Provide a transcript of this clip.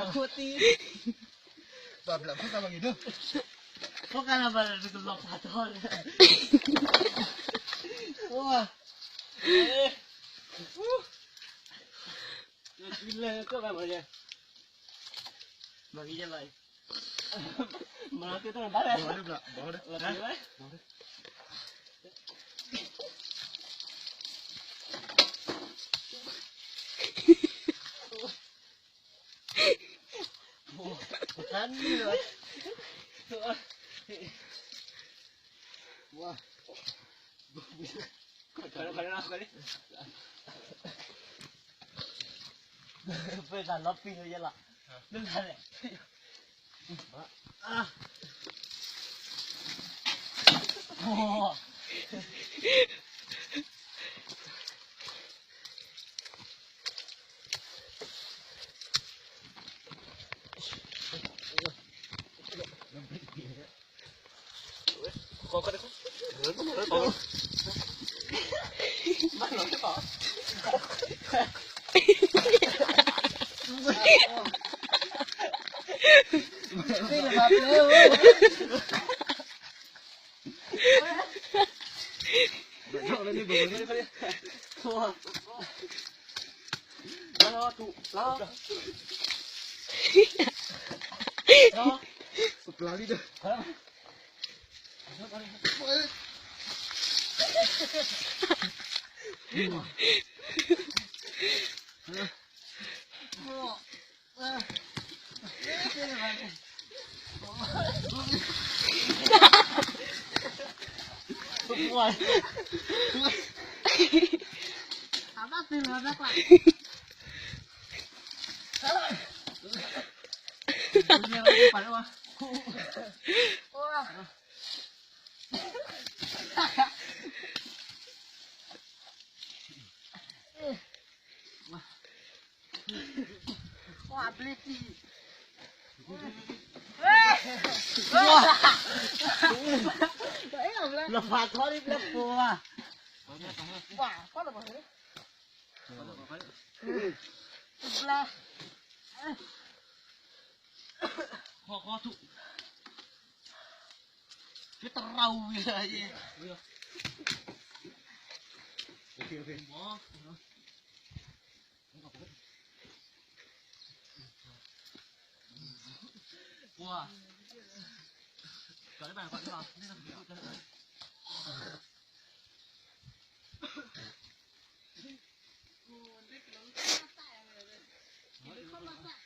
Aku ti. Babla ko tawag ito. Kok kana ba nagulok patol. Wah. Gila ko ba mo ya. Bagi jalan. Mana tu tu bare. Bawa dia, bawa dia. Lagi bare. Bukan ni lah. Wah. Kalau nak kali. Pesan lopi je lah. Dengar ni. Ah. Oh. Kau kata kau? Mana ni kau? Ini lepas ni. Betul ni betul. Wah. Lalu tu, lalu. Lalu. Pelali dah. Apa sih ada pak? Punya lagi pada wah. Wah. Wah, beliti. Wah. Lepas kau ni lepas. Wah, kau lepas ni. Sebelah. Kau tu. Kita tahu bila je. Okey. Wah. Kalau banyak pak ni nak buat dah. Oh, ni kalau tak ya. Ini kalau tak